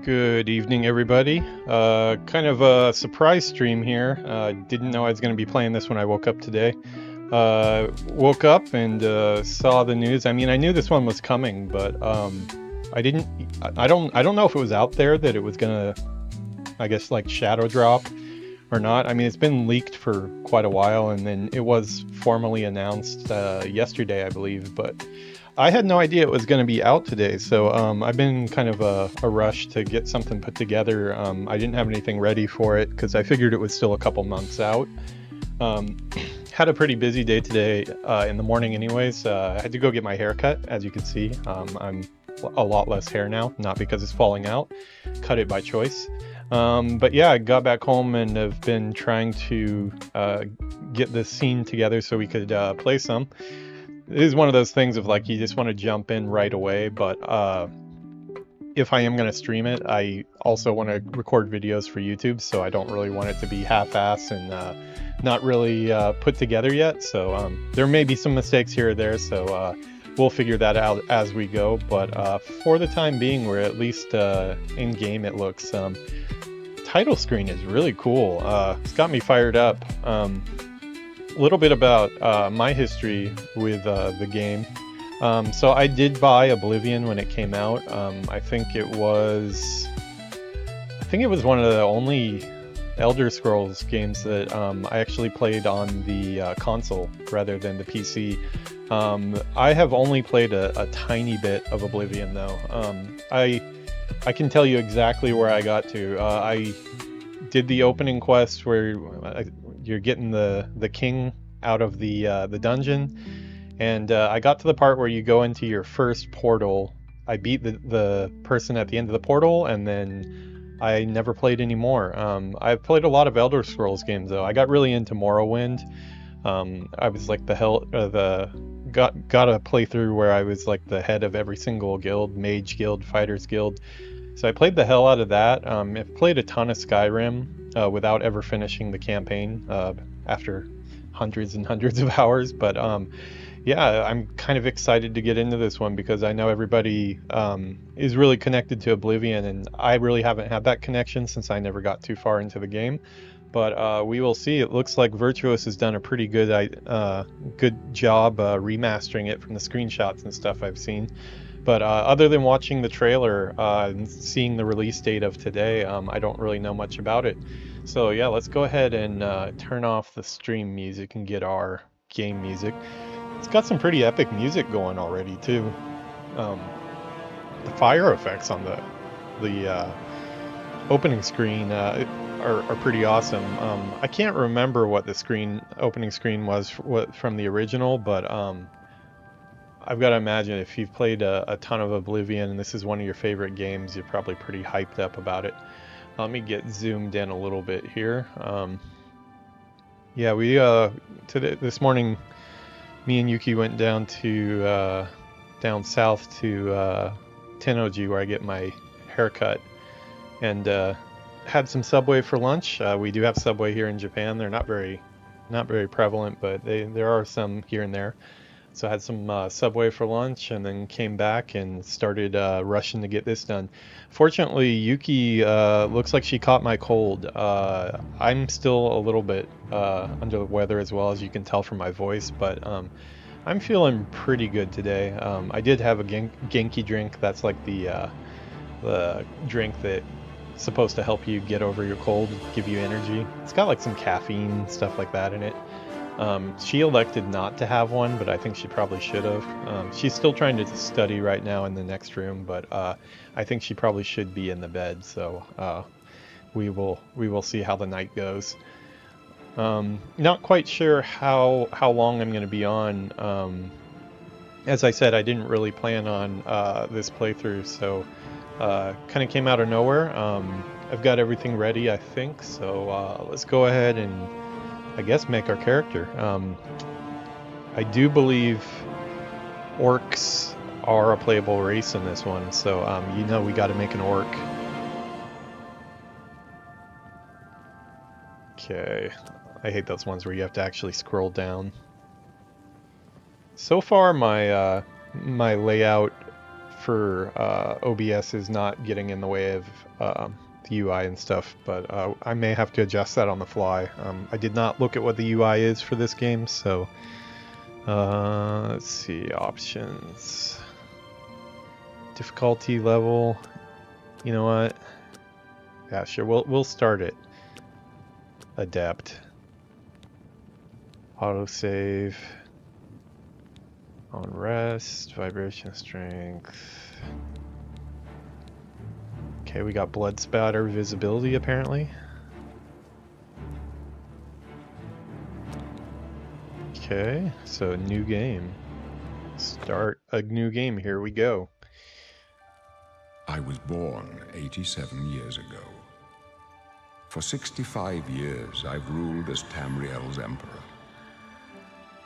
Good evening, everybody. Kind of a surprise stream here. Didn't know I was going to be playing this when I woke up today. Woke up and saw the news. I mean, I knew this one was coming, but I didn't. I don't know if it was out there that it was gonna, I guess, like shadow drop or not. I mean, it's been leaked for quite a while, and then it was formally announced yesterday, I believe. But I had no idea it was going to be out today, so I've been kind of a rush to get something put together. I didn't have anything ready for it because I figured it was still a couple months out. Had a pretty busy day today in the morning anyways. I had to go get my hair cut, as you can see. I'm a lot less hair now, not because it's falling out. Cut it by choice. But yeah, I got back home and have been trying to get this scene together so we could play some. It is one of those things of like you just want to jump in right away, but if I am going to stream it, I also want to record videos for YouTube, so I don't really want it to be half-assed and not really put together yet. So there may be some mistakes here or there, so we'll figure that out as we go. But for the time being, we're at least in game. It looks title screen is really cool. It's got me fired up. A little bit about my history with the game. So I did buy Oblivion when it came out. I think it was one of the only Elder Scrolls games that I actually played on the console rather than the PC. I have only played a tiny bit of Oblivion though. I can tell you exactly where I got to. I did the opening quest where you're getting the king out of the dungeon, and I got to the part where you go into your first portal. I beat the person at the end of the portal, and then I never played anymore. I've played a lot of Elder Scrolls games though. I got really into Morrowind. I was like got a playthrough where I was like the head of every single guild, mage guild, fighters guild. So I played the hell out of that. I've played a ton of Skyrim without ever finishing the campaign after hundreds and hundreds of hours. But yeah, I'm kind of excited to get into this one because I know everybody is really connected to Oblivion, and I really haven't had that connection since I never got too far into the game. But we will see. It looks like Virtuos has done a pretty good job remastering it from the screenshots and stuff I've seen. But other than watching the trailer and seeing the release date of today, I don't really know much about it. So yeah, let's go ahead and turn off the stream music and get our game music. It's got some pretty epic music going already too. The fire effects on the opening screen are pretty awesome. I can't remember what the opening screen was from the original, but I've got to imagine if you've played a ton of Oblivion and this is one of your favorite games, you're probably pretty hyped up about it. Let me get zoomed in a little bit here. Yeah, we this morning, me and Yuki went down south to Tennoji where I get my haircut, and had some Subway for lunch. We do have Subway here in Japan. They're not very prevalent, but there are some here and there. So I had some Subway for lunch and then came back and started rushing to get this done. Fortunately, Yuki looks like she caught my cold. I'm still a little bit under the weather as well, as you can tell from my voice, but I'm feeling pretty good today. I did have a Genki drink. That's like the drink that's supposed to help you get over your cold, give you energy. It's got like some caffeine, stuff like that in it. She elected not to have one, but I think she probably should have. She's still trying to study right now in the next room, but I think she probably should be in the bed. So we will see how the night goes. Not quite sure how long I'm going to be on. As I said, I didn't really plan on this playthrough, so kind of came out of nowhere. I've got everything ready, I think. So let's go ahead and I guess make our character. I do believe orcs are a playable race in this one, so we got to make an orc. Okay, I hate those ones where you have to actually scroll down. So far, my layout for OBS is not getting in the way of the UI and stuff, but I may have to adjust that on the fly. I did not look at what the UI is for this game, so let's see, options, difficulty level. You know what? Yeah, sure. We'll start it. Adept. Autosave. On rest. Vibration strength. Okay, we got blood spatter visibility apparently. Okay, so new game. Start a new game. Here we go. I was born 87 years ago. For 65 years, I've ruled as Tamriel's emperor.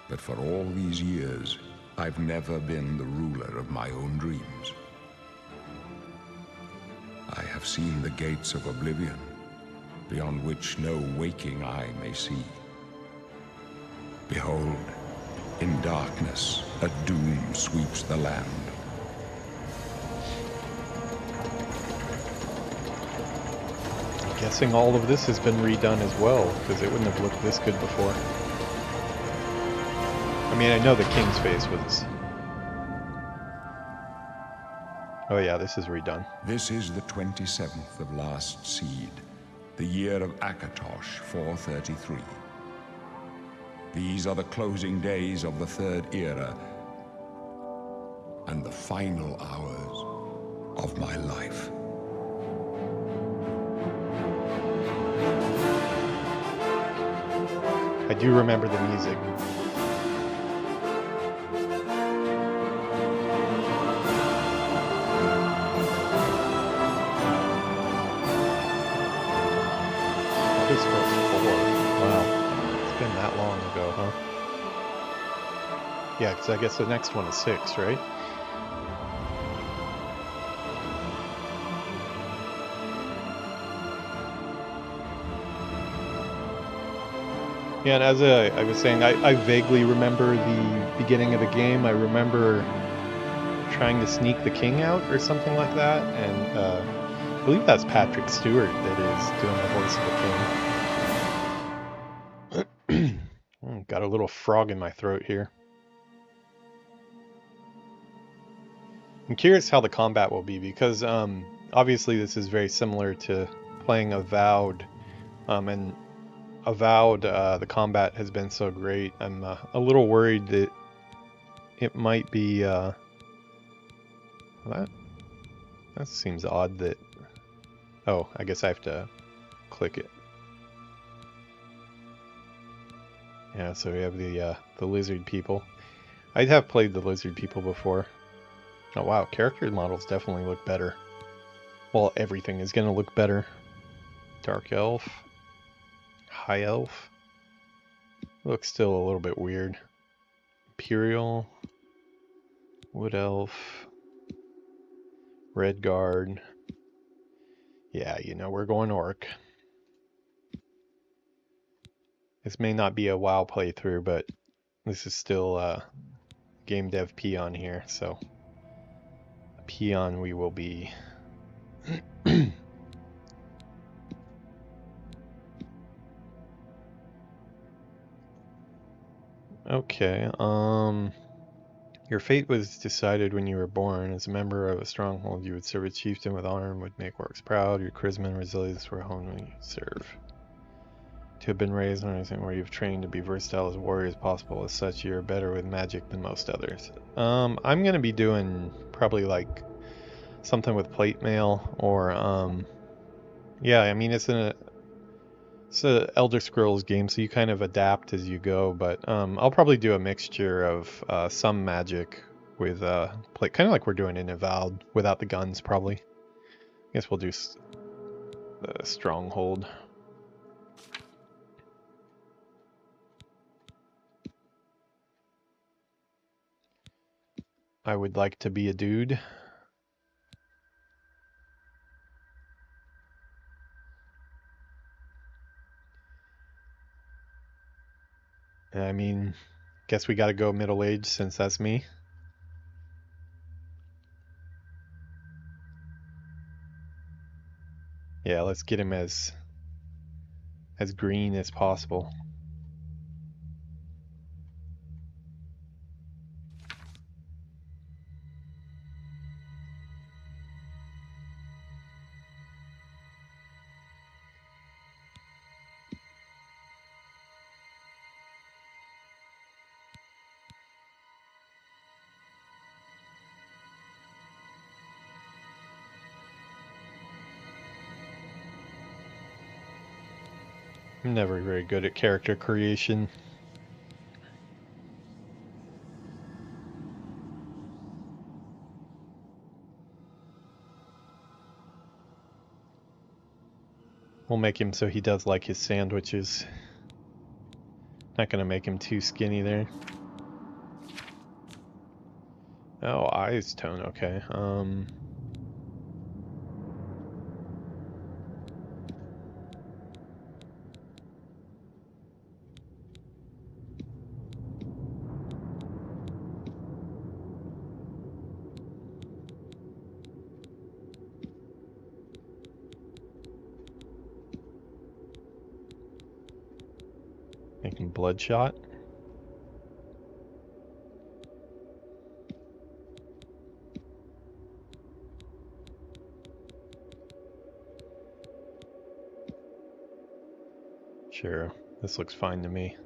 But for all these years, I've never been the ruler of my own dreams. I have seen the gates of Oblivion, beyond which no waking eye may see. Behold, in darkness, a doom sweeps the land. Guessing all of this has been redone as well, because it wouldn't have looked this good before. I mean, I know the king's face was... Oh yeah, this is redone. This is the 27th of last seed, the year of Akatosh 433. These are the closing days of the third era, and the final hours of my life. I do remember the music. This was 4. Wow. It's been that long ago, huh? Yeah, because I guess the next one is 6, right? Yeah, and as I was saying, I vaguely remember the beginning of the game. I remember trying to sneak the king out or something like that, and I believe that's Patrick Stewart that is doing the voice of the king. Got a little frog in my throat here. I'm curious how the combat will be, because obviously this is very similar to playing Avowed, and Avowed, the combat has been so great. I'm a little worried that it might be that seems odd that... Oh, I guess I have to click it. Yeah, so we have the lizard people. I have played the lizard people before. Oh wow, character models definitely look better. Well, everything is gonna look better. Dark elf. High elf. Looks still a little bit weird. Imperial. Wood elf. Red guard. Yeah, you know, we're going orc. This may not be a WoW playthrough, but this is still Gamedev peon here, so peon we will be. Okay, your fate was decided when you were born. As a member of a stronghold, you would serve a chieftain with honor and would make orcs proud. Your charisma and resilience were honed when you serve. To have been raised on anything where you've trained to be versatile as a warrior as possible, as such, you're better with magic than most others. I'm gonna be doing probably like something with plate mail, or yeah, I mean it's a Elder Scrolls game, so you kind of adapt as you go, but I'll probably do a mixture of some magic with plate, kind of like we're doing in Avowed, without the guns probably. I guess we'll do the Stronghold. I would like to be a dude. I mean, guess we gotta go middle-aged since that's me. Yeah, let's get him as green as possible. I'm never very good at character creation. We'll make him so he does like his sandwiches. Not gonna make him too skinny there. Oh, eyes tone, okay. Make him bloodshot. Sure, this looks fine to me.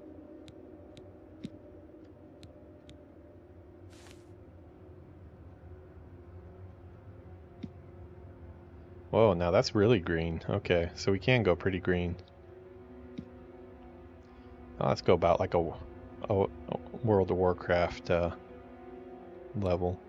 Whoa, now that's really green. Okay, so we can go pretty green. Oh, let's go about like a World of Warcraft level.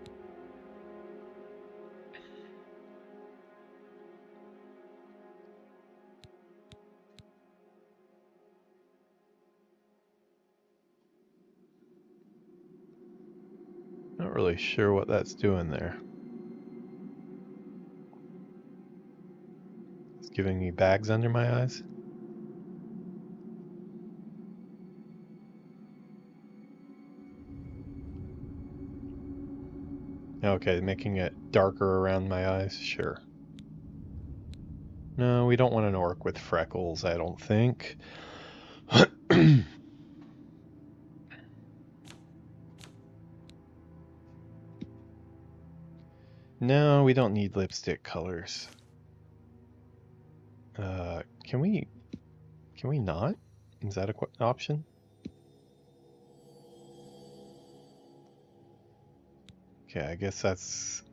Not really sure what that's doing there. It's giving me bags under my eyes. Okay, making it darker around my eyes, sure. No, we don't want an orc with freckles, I don't think. No, we don't need lipstick colors. Can we not? Is that an option? Okay, I guess that's...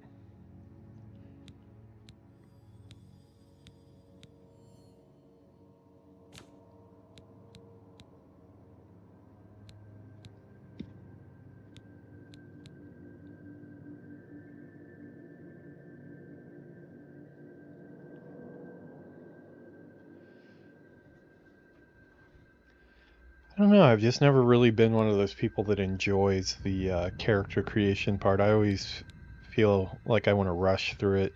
I don't know, I've just never really been one of those people that enjoys the character creation part. I always feel like I want to rush through it.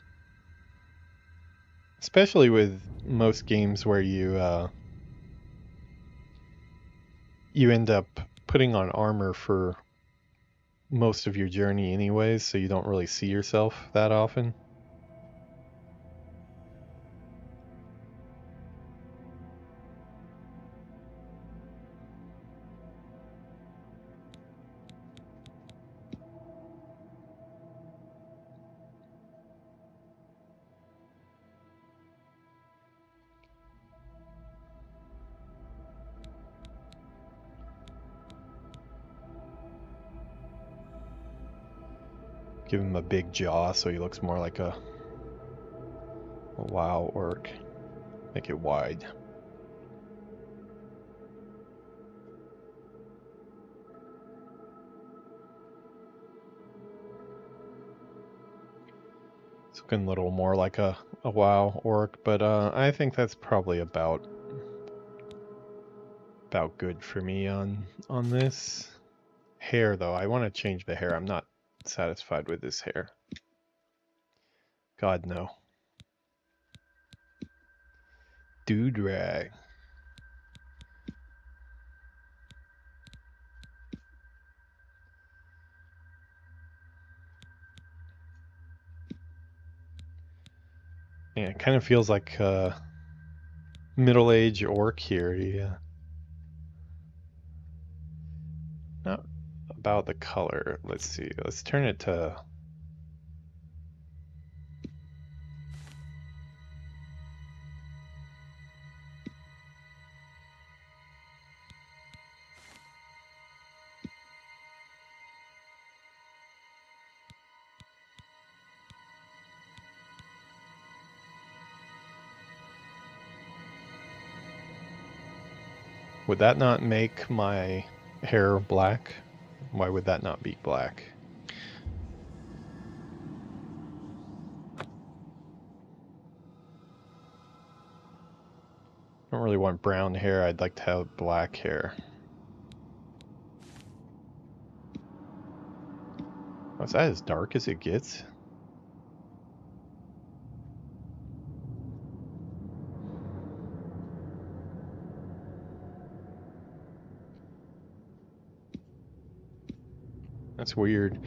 Especially with most games where you end up putting on armor for most of your journey anyways, so you don't really see yourself that often. Give him a big jaw so he looks more like a WoW orc. Make it wide. It's looking a little more like a WoW orc, but I think that's probably about good for me on this. Hair though, I want to change the hair. I'm not satisfied with this hair. God no. Dude rag. Yeah, it kind of feels like middle-aged orc here. Yeah. Not about the color. Let's see. Let's turn it to... Would that not make my hair black? Why would that not be black? I don't really want brown hair. I'd like to have black hair. Oh, is that as dark as it gets? That's weird.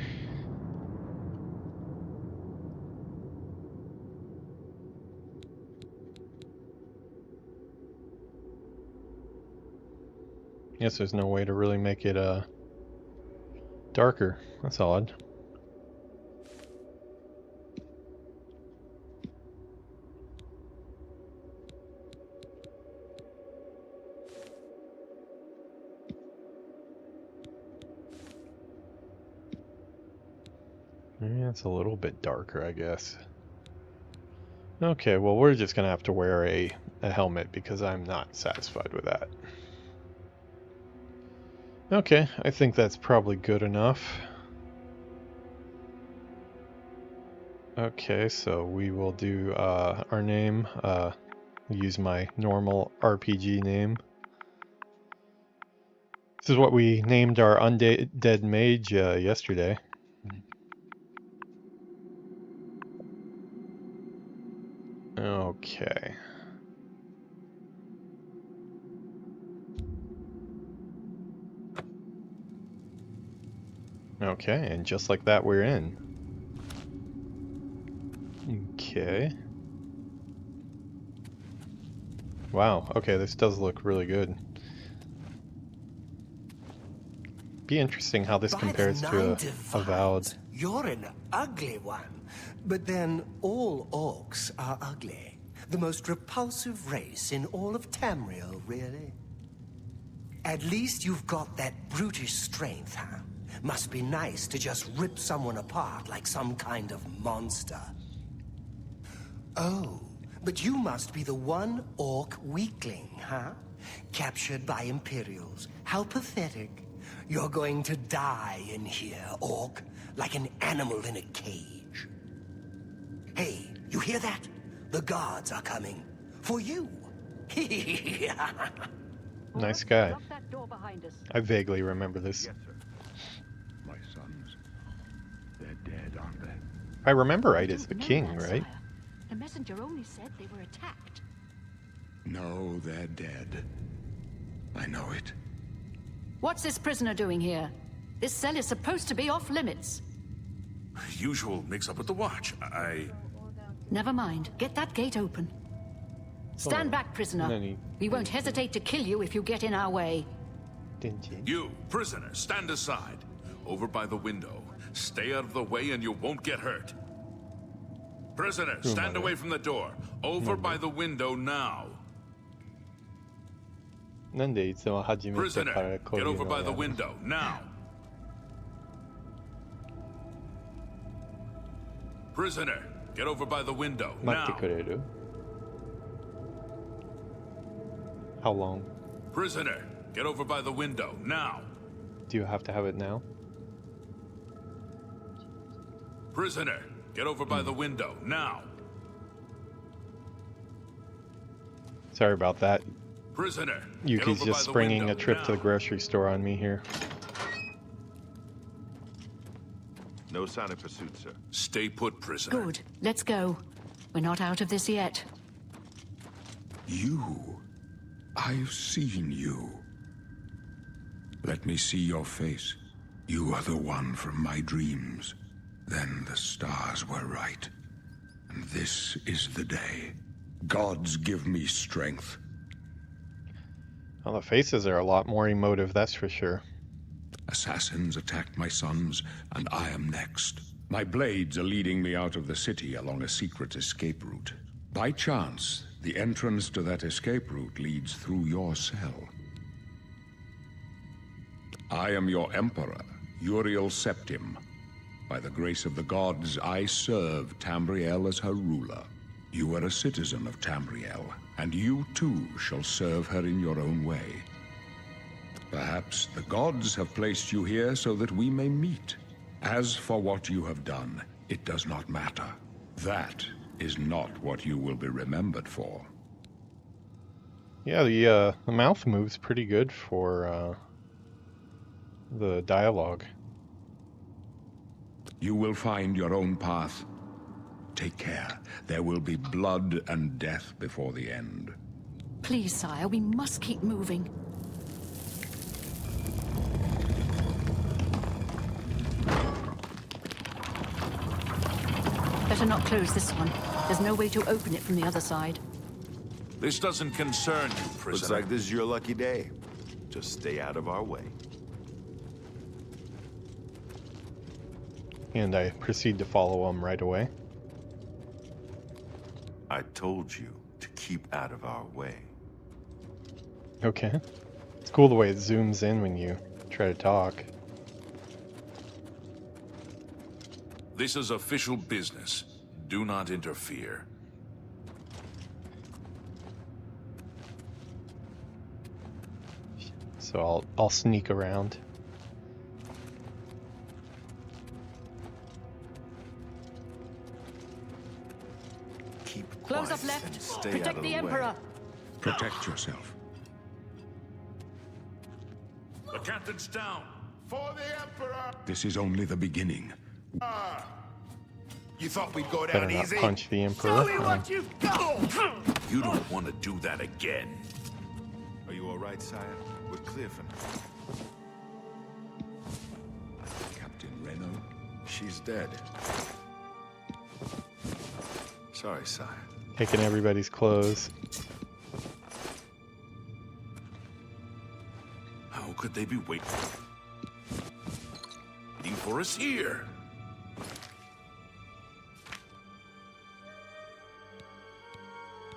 Guess there's no way to really make it darker. That's odd. Yeah, it's a little bit darker, I guess. Okay, well, we're just gonna have to wear a helmet because I'm not satisfied with that. Okay, I think that's probably good enough. Okay, so we will do our name, use my normal RPG name. This is what we named our undead mage yesterday. Okay. Okay, and just like that, we're in. Okay. Wow, okay, this does look really good. Be interesting how this compares to Avowed. You're an ugly one. But then all orcs are ugly. The most repulsive race in all of Tamriel, really. At least you've got that brutish strength, huh? Must be nice to just rip someone apart like some kind of monster. Oh, but you must be the one orc weakling, huh? Captured by Imperials. How pathetic. You're going to die in here, orc, like an animal in a cage. Hey, you hear that? The guards are coming. For you. Nice guy. I vaguely remember this. Yes, sir. My sons. They're dead, aren't they? I remember right as the king, right? Sire. The messenger only said they were attacked. No, they're dead. I know it. What's this prisoner doing here? This cell is supposed to be off limits. Usual mix-up with the watch. Never mind. Get that gate open. Stand back, prisoner. We won't hesitate to kill you if you get in our way. You, prisoner, stand aside. Over by the window. Stay out of the way and you won't get hurt. Prisoner, stand away from the door. Over by the window now. なんでいつも初めて Prisoner, からこうい get う over のを by や the る window now. Prisoner, get over by the window 待って now. くれる How long? Prisoner, get over by the window now. Do you have to have it now? Prisoner, get over by the window now. Sorry about that. Prisoner, get Yuki's over just by the springing window a trip to the now. grocery store on me here. No sign of pursuit, sir. Stay put, prisoner. Good. Let's go. We're not out of this yet. You. I've seen you. Let me see your face. You are the one from my dreams. Then the stars were right. This is the day. Gods give me strength. Well, the faces are a lot more emotive, that's for sure. Assassins attacked my sons, and I am next. My blades are leading me out of the city along a secret escape route. By chance, the entrance to that escape route leads through your cell. I am your emperor, Uriel Septim. By the grace of the gods, I serve Tamriel as her ruler. You are a citizen of Tamriel, and you too shall serve her in your own way. Perhaps the gods have placed you here so that we may meet. As for what you have done, it does not matter. That is not what you will be remembered for. Yeah, the mouth moves pretty good for the dialogue. You will find your own path. Take care. There will be blood and death before the end. Please, sire, we must keep moving. Better not close this one. There's no way to open it from the other side. This doesn't concern you, prisoner. Looks like this is your lucky day. Just stay out of our way. And I proceed to follow him right away. I told you to keep out of our way. Okay. It's cool the way it zooms in when you try to talk. This is official business. Do not interfere. So I'll sneak around. Keep Close quiet up and left. stay out Protect of the way. Emperor. Protect yourself. The captain's down. For the Emperor! This is only the beginning. You thought we'd go Better down not easy? punch the Emperor. you've got! You don't want to do that again. Are you all right, sire? We're clear for now. Captain Reno? She's dead. Sorry, sire. Taking everybody's clothes. How could they be waiting for us here?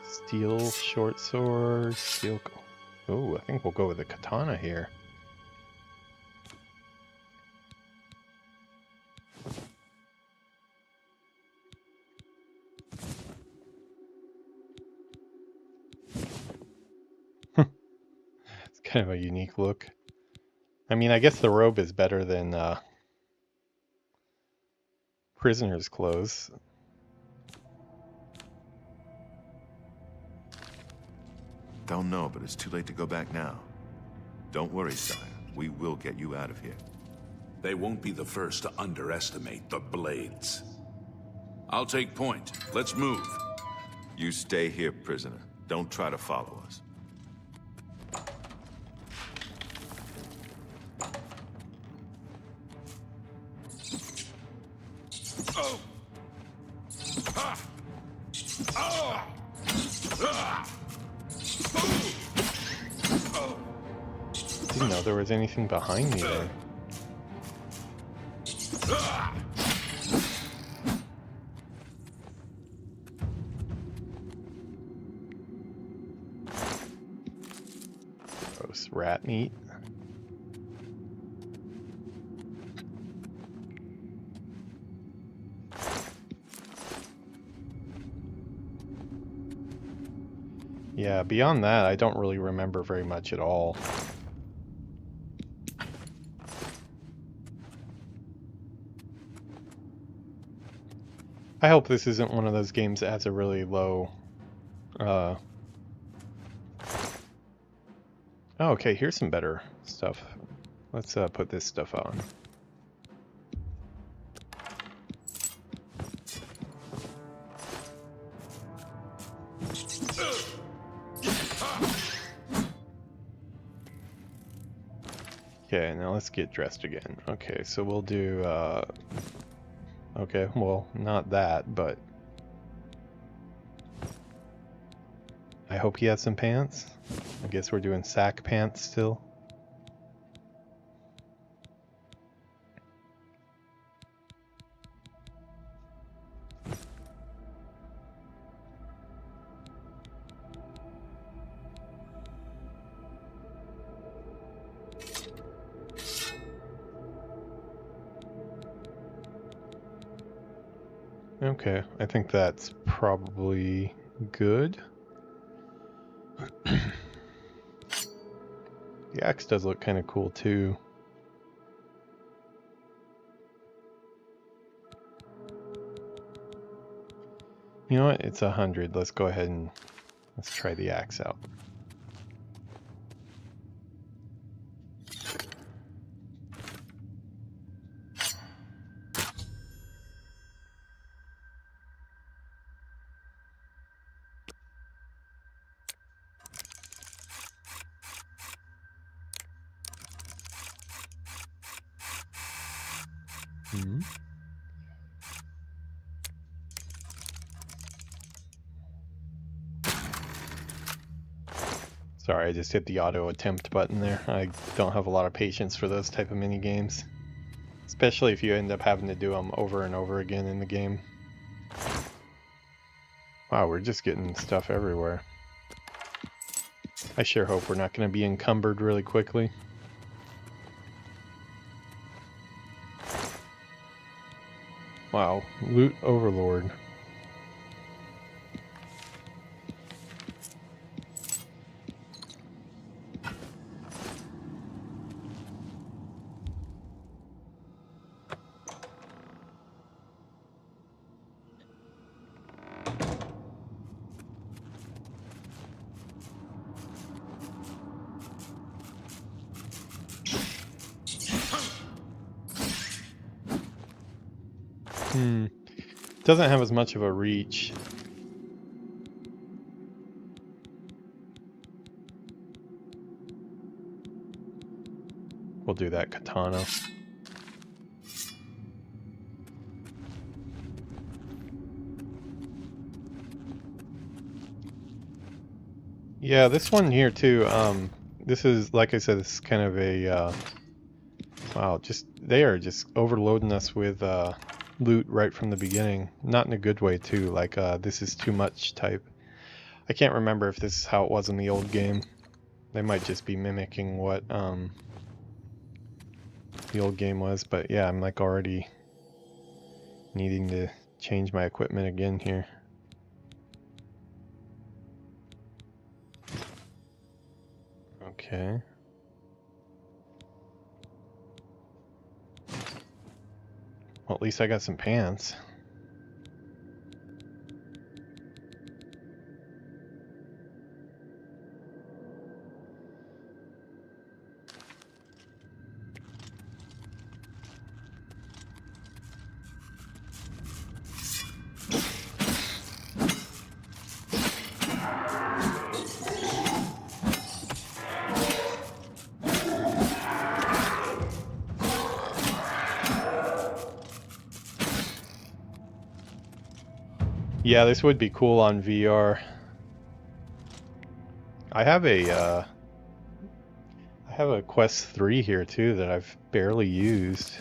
Steel short sword, steel... Oh, I think we'll go with the katana here. It's kind of a unique look. I mean, I guess the robe is better than prisoner's clothes. Don't know, but it's too late to go back now. Don't worry, sire. We will get you out of here. They won't be the first to underestimate the blades. I'll take point. Let's move. You stay here, prisoner. Don't try to follow us. Didn't know there was anything behind me there. Gross rat meat. Yeah, beyond that, I don't really remember very much at all. I hope this isn't one of those games that has a really low... Oh, okay, here's some better stuff. Let's put this stuff on. Okay, now let's get dressed again. Okay, so we'll do... Okay, well, not that, but I hope he has some pants. I guess we're doing sack pants still. Okay, I think that's probably good. The axe does look kind of cool too. You know what? It's 100. Let's go ahead and let's try the axe out. Sorry, I just hit the auto attempt button there. I don't have a lot of patience for those type of mini games, especially if you end up having to do them over and over again in the game. Wow, we're just getting stuff everywhere. I sure hope we're not going to be encumbered really quickly. Wow, loot overlord. Doesn't have as much of a reach. We'll do that katana. Yeah, this one here too, this is, like I said, this is kind of a, wow, they are just overloading us with, loot right from the beginning. Not in a good way too, like this is too much type. I can't remember if this is how it was in the old game. They might just be mimicking what the old game was, but yeah, I'm like already needing to change my equipment again here. Okay. Well, at least I got some pants. Yeah, this would be cool on VR. I have a Quest 3 here too that I've barely used.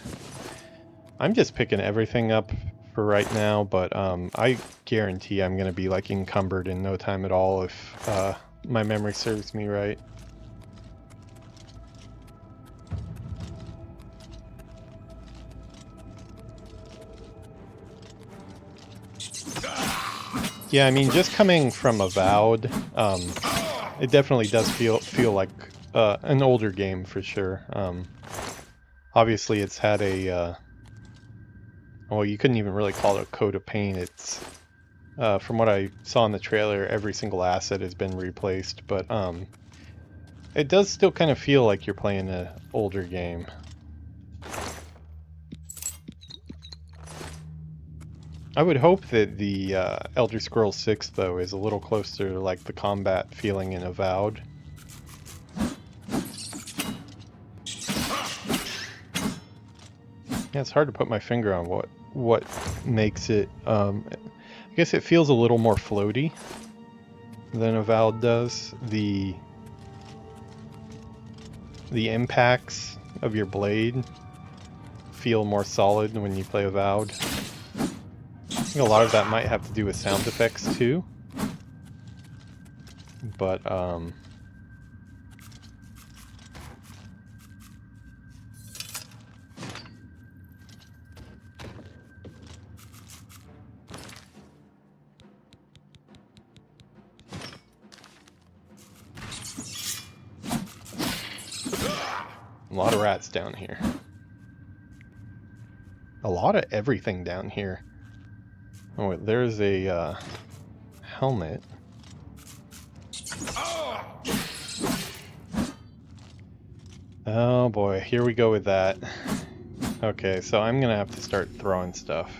I'm just picking everything up for right now, but I guarantee I'm gonna be like encumbered in no time at all if my memory serves me right. Yeah, I mean, just coming from Avowed, it definitely does feel like an older game for sure. Obviously, it's had a well, you couldn't even really call it a coat of paint. It's from what I saw in the trailer, every single asset has been replaced, but it does still kind of feel like you're playing an older game. I would hope that the Elder Scrolls 6, though, is a little closer to like the combat feeling in Avowed. Yeah, it's hard to put my finger on what makes it. I guess it feels a little more floaty. than Avowed does. The impacts of your blade feel more solid when you play Avowed. I think a lot of that might have to do with sound effects too. But a lot of rats down here. A lot of everything down here. Oh, there's a helmet. Oh boy, here we go with that. Okay, so I'm gonna have to start throwing stuff.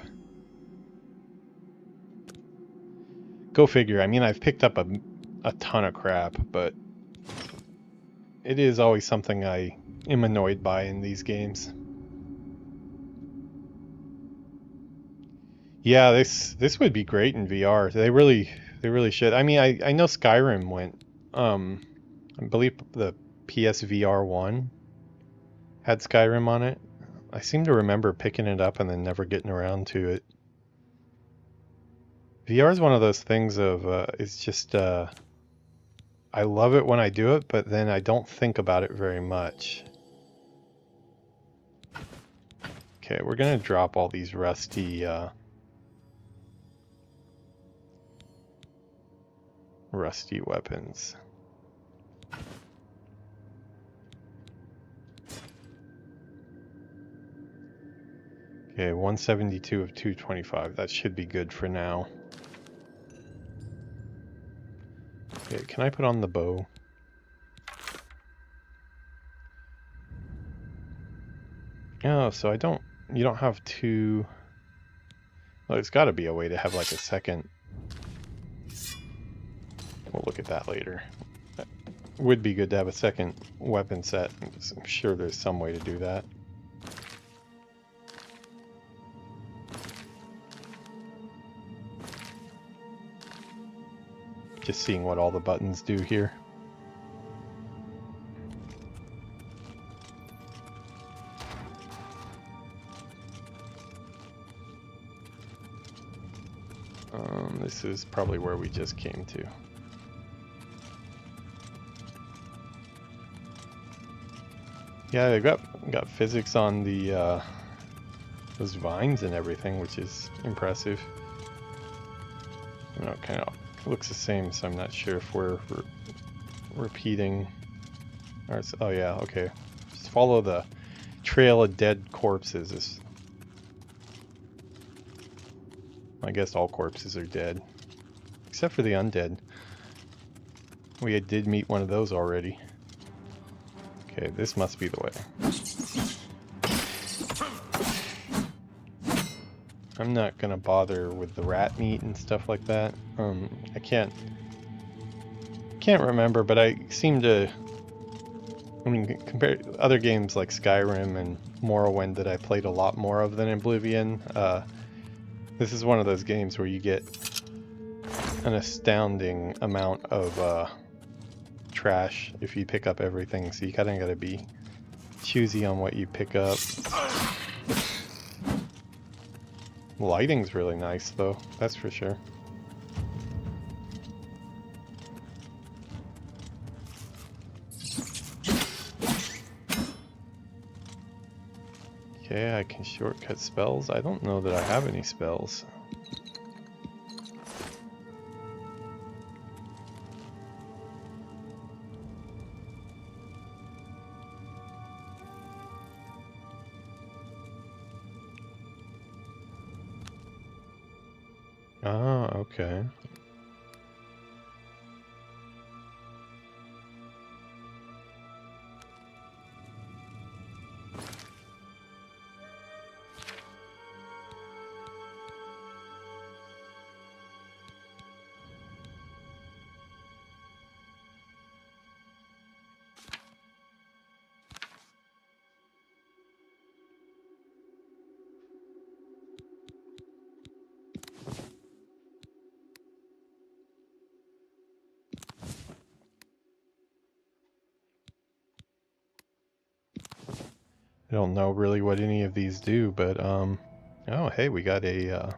Go figure. I mean, I've picked up a ton of crap, but it is always something I am annoyed by in these games. Yeah, this would be great in VR. They really should. I mean, I know Skyrim went. I believe the PSVR 1 had Skyrim on it. I seem to remember picking it up and then never getting around to it. VR is one of those things of it's just I love it when I do it, but then I don't think about it very much. Okay, we're gonna drop all these rusty weapons. Okay, 172 of 225. That should be good for now. Okay, can I put on the bow? Oh, so you don't have two... Well, there's got to be a way to have like a second... We'll look at that later. It would be good to have a second weapon set. I'm sure there's some way to do that. Just seeing what all the buttons do here. This is probably where we just came to. Yeah, they've got physics on the those vines and everything, which is impressive. You know, it kind of looks the same, so I'm not sure if we're repeating. Oh yeah, okay. Just follow the trail of dead corpses. I guess all corpses are dead, except for the undead. We did meet one of those already. Okay, this must be the way. I'm not gonna bother with the rat meat and stuff like that. I can't remember, but I seem to. I mean, compared to other games like Skyrim and Morrowind that I played a lot more of than Oblivion, this is one of those games where you get an astounding amount of trash if you pick up everything, so you kind of gotta be choosy on what you pick up. Lighting's really nice though, that's for sure. Okay, I can shortcut spells. I don't know that I have any spells. Ah, okay. I don't know really what any of these do, but oh hey, we got a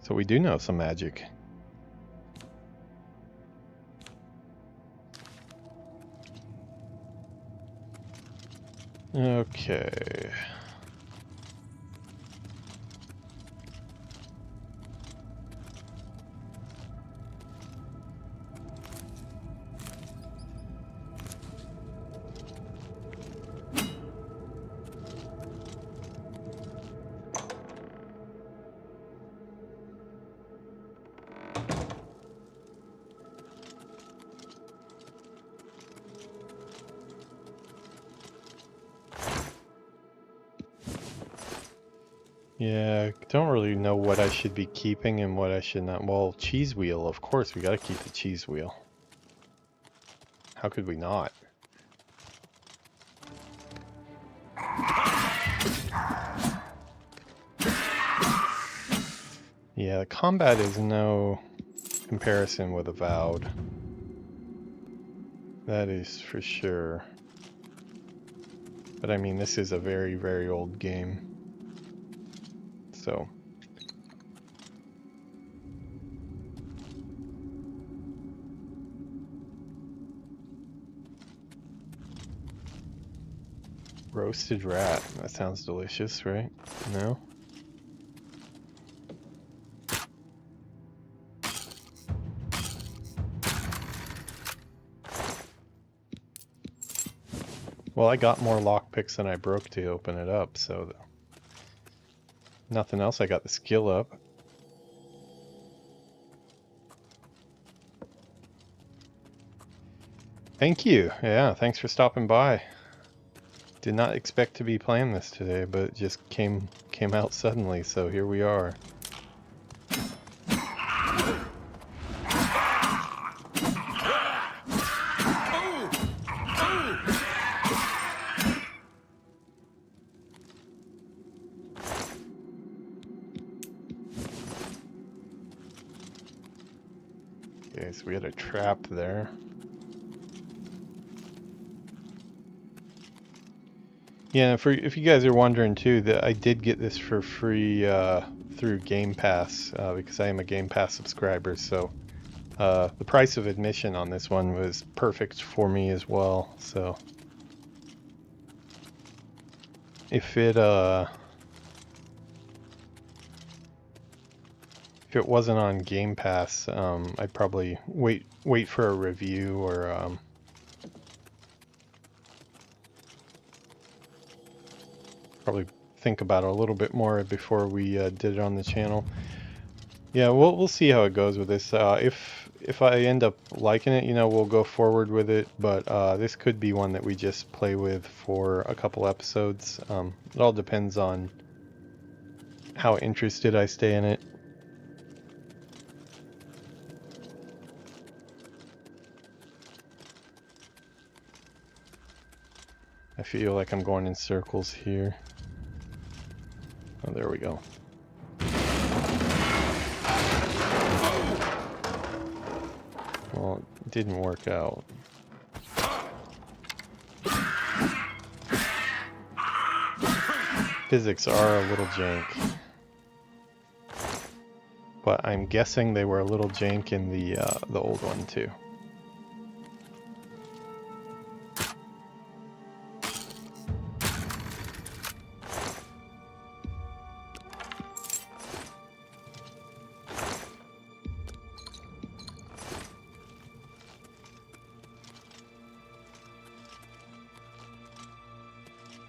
so we do know some magic. Okay. Yeah, don't really know what I should be keeping and what I should not. Well, cheese wheel, of course, we gotta keep the cheese wheel. How could we not? Yeah, the combat is no comparison with Avowed. That is for sure. But I mean, this is a very, very old game. So. Roasted rat. That sounds delicious, right? No? Well, I got more lockpicks than I broke to open it up, so nothing else. I got the skill up. Thank you. Yeah, thanks for stopping by. Did not expect to be playing this today, but it just came out suddenly, so here we are. Okay, so we had a trap there. Yeah, if you guys are wondering too, that I did get this for free through Game Pass because I am a Game Pass subscriber. So the price of admission on this one was perfect for me as well. So if it wasn't on Game Pass, I'd probably wait for a review or probably think about it a little bit more before we did it on the channel. Yeah, we'll see how it goes with this. If I end up liking it, you know, we'll go forward with it. But this could be one that we just play with for a couple episodes. It all depends on how interested I stay in it. I feel like I'm going in circles here. Oh, there we go. Well, it didn't work out. Physics are a little jank. But I'm guessing they were a little jank in the old one too.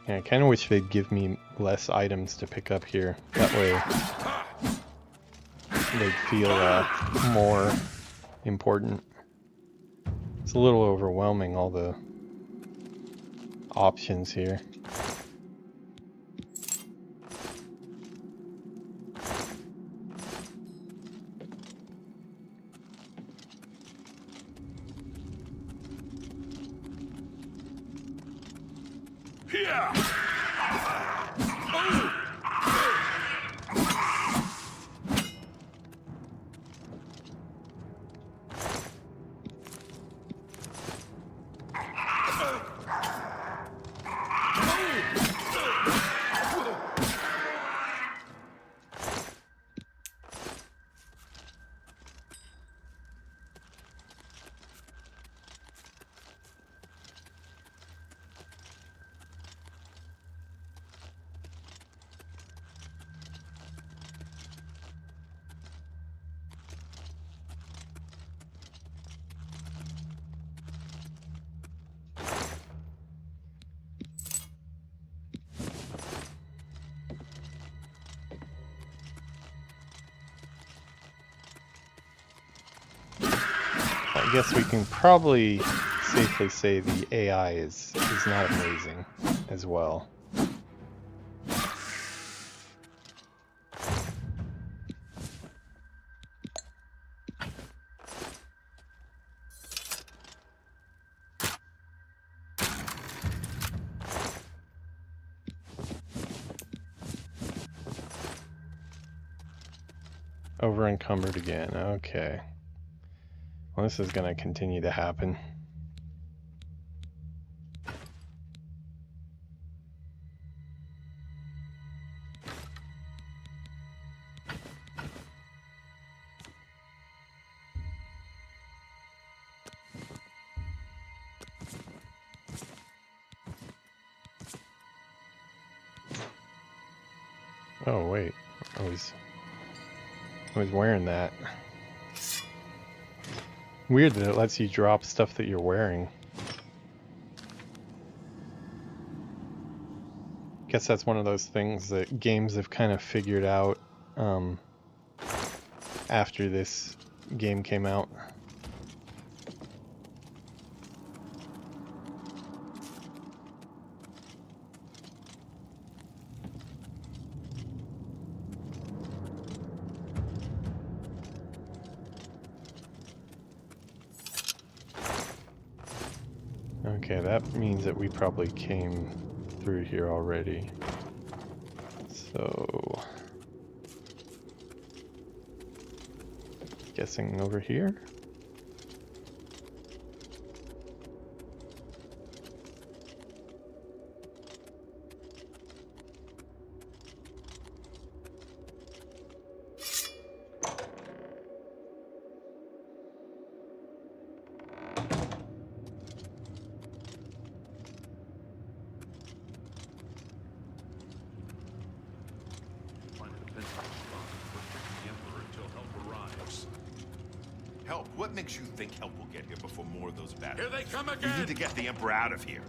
Yeah, I kind of wish they'd give me less items to pick up here. That way they'd feel more important. It's a little overwhelming, all the options here. I guess we can probably safely say the AI is not amazing as well. Over encumbered again. Okay. Well, this is going to continue to happen. Oh wait, I was wearing that. Weird that it lets you drop stuff that you're wearing. Guess that's one of those things that games have kind of figured out after this game came out. Okay, that means that we probably came through here already. So, guessing over here? Help? What makes you think help will get here before more of those battles? Here they come We again! need to get the Emperor out of here.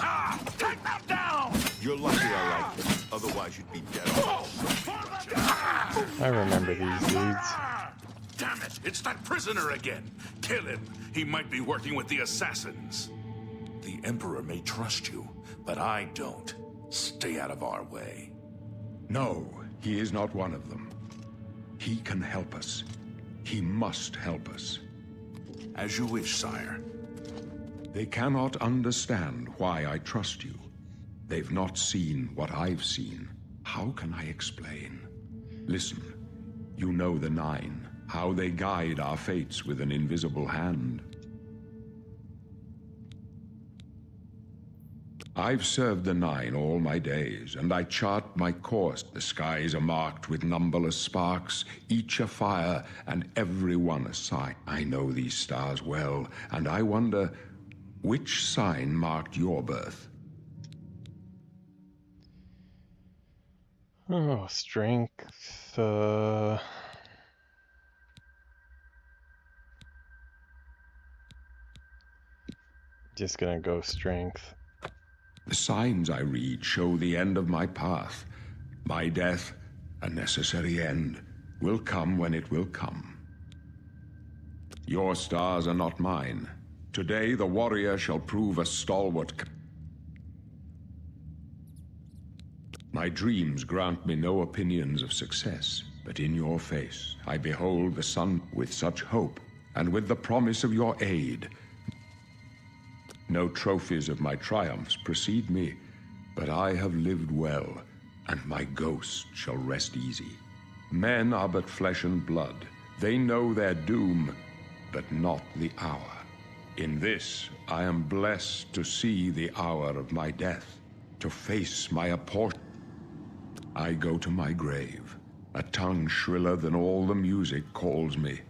Ah! Take them down! You're lucky I like this. Otherwise, you'd be dead. I remember these dudes. Damn it! It's that prisoner again! Kill him! He might be working with the assassins. The Emperor may trust you, but I don't. Stay out of our way. No, he is not one of them. He can help us. He must help us. As you wish, sire. They cannot understand why I trust you. They've not seen what I've seen. How can I explain? Listen, you know the Nine, how they guide our fates with an invisible hand. I've served the Nine all my days, and I chart my course. The skies are marked with numberless sparks, each a fire, and every one a sign. I know these stars well, and I wonder, which sign marked your birth? Oh, strength, just gonna go strength. The signs I read show the end of my path. My death, a necessary end, will come when it will come. Your stars are not mine. Today the warrior shall prove a stalwart. My dreams grant me no opinions of success, but in your face I behold the sun with such hope, and with the promise of your aid. No trophies of my triumphs precede me, but I have lived well, and my ghost shall rest easy. Men are but flesh and blood. They know their doom, but not the hour. In this, I am blessed to see the hour of my death, to face my apportion. I go to my grave. A tongue shriller than all the music calls me.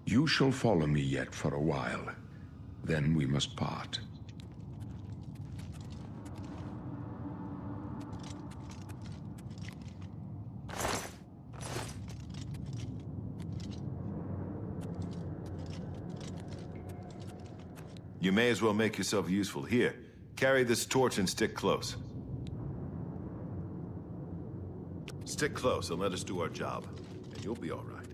You shall follow me yet for a while. Then we must part. You may as well make yourself useful. Here, carry this torch and stick close. Stick close and let us do our job, and you'll be all right.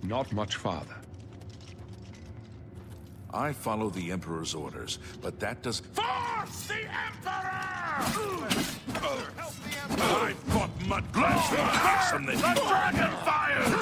Not much farther. I follow the Emperor's orders, but that does... Force the Emperor! Help the Emperor! I fought mudclaps worse than the dragon fires!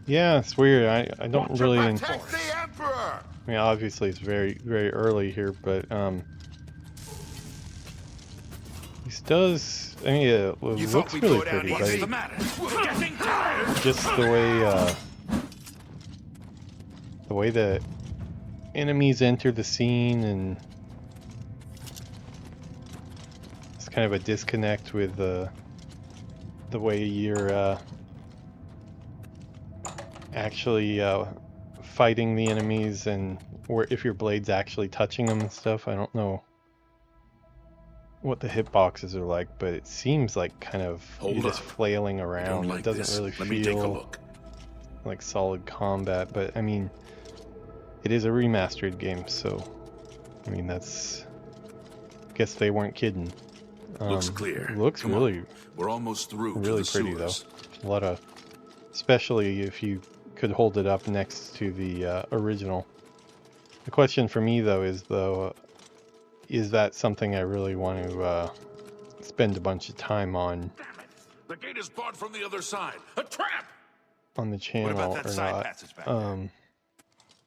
Yeah, it's weird. I don't really... Protect the Emperor! I mean, obviously it's very, very early here, but, this does... I mean, it looks really pretty, What's the but matter? We're getting tired! just the way the enemies enter the scene, and it's kind of a disconnect with the way you're, actually fighting the enemies, and or if your blade's actually touching them and stuff. I don't know what the hitboxes are like, but it seems like kind of you're just flailing around. It doesn't really feel like solid combat, but I mean, it is a remastered game, so I mean, that's... I guess they weren't kidding. Looks clear. Looks really... We're almost through. Really pretty, though. A lot of... Especially if you could hold it up next to the original. The question for me, though, is that something I really want to spend a bunch of time on? Damn it! The gate is barred from the other side. A trap! On the channel, What about that or side not? passage back there?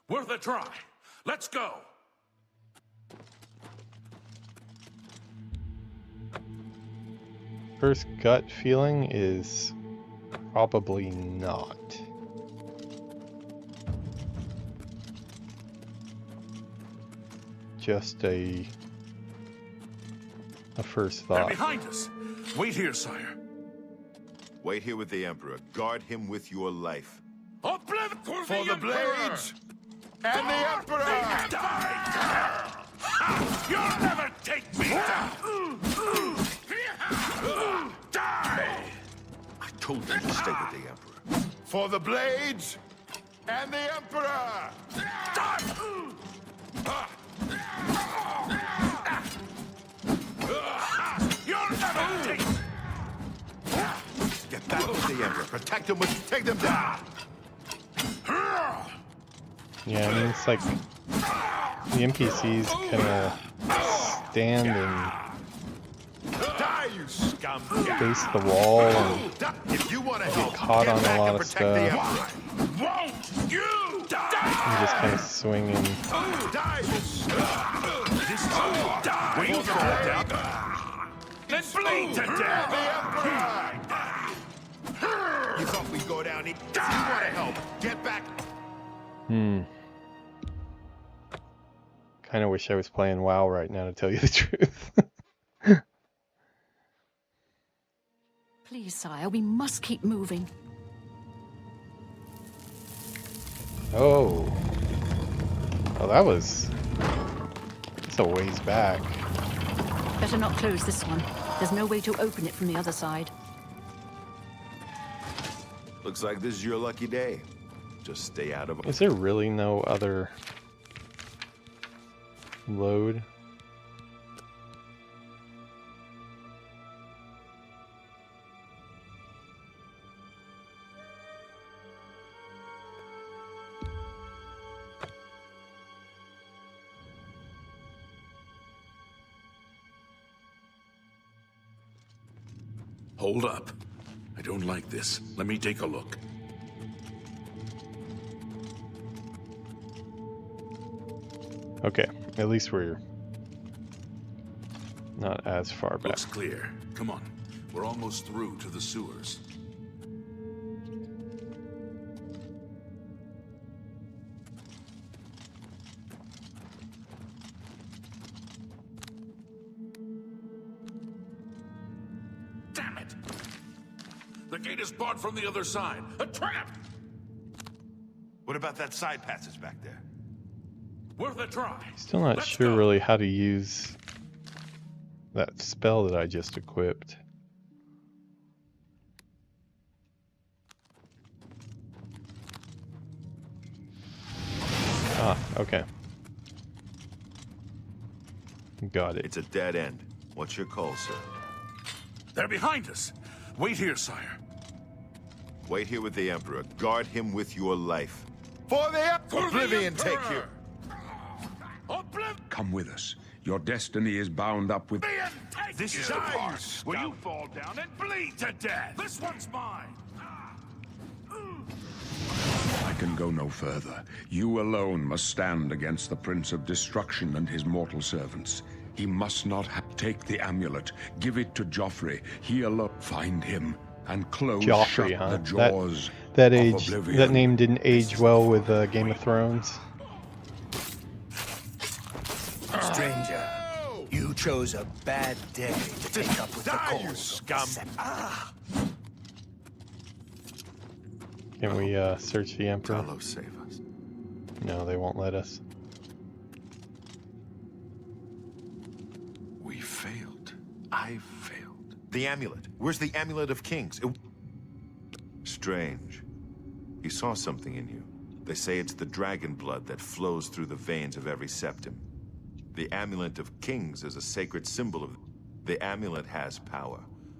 Worth a try. Let's go. First gut feeling is probably not. Just a first They're thought. behind us. Wait here, sire. Wait here with the Emperor. Guard him with your life. Oblivion For the blades and the Emperor! You'll never take me down! Die! I told you to stay with the Emperor. For the blades and the Emperor! You'll never take... Get back with the Emperor. Protect him with... Take them down! Yeah, I mean, it's like the NPCs kind of stand and Die, you scum! face the wall and If you want to help, caught get on a back lot and of protect the stuff. Emperor. Won't you die? just kind of swinging. Die, you scum! This is die. We fall down. Then bleed to death. The Emperor! You thought we'd go down here? If you want to help, get back. Kind of wish I was playing WoW right now, to tell you the truth. Please, sire, we must keep moving. Oh, that's a ways back. Better not close this one. There's no way to open it from the other side. Looks like this is your lucky day. Just stay out of... Is there really no other load? Hold up. I don't like this. Let me take a look. Okay, at least we're not as far back. Looks clear. Come on. We're almost through to the sewers. Damn it! The gate is barred from the other side. A trap! What about that side passage back there? Worth a try. Still not Let's sure go. really how to use that spell that I just equipped. Ah, okay. Got it. It's a dead end. What's your call, sir? They're behind us. Wait here, sire. Wait here with the Emperor. Guard him with your life. For the Oblivion, take you! Come with us. Your destiny is bound up with... This is the part where you fall down and bleed to death. This one's mine. I can go no further. You alone must stand against the Prince of Destruction and his mortal servants. He must not take the amulet. Give it to Joffrey. He alone. Find him and close Joffrey, shut huh? the jaws that of age, Oblivion. that name didn't age well with Game of Thrones. Stranger, you chose a bad day to take up with the cause. Can we search the Emperor? Talos, save us. No, they won't let us. We failed. I failed. The amulet. Where's the amulet of kings? Strange. He saw something in you. They say it's the dragon blood that flows through the veins of every septum. The amulet of kings is a sacred symbol of... The amulet has power.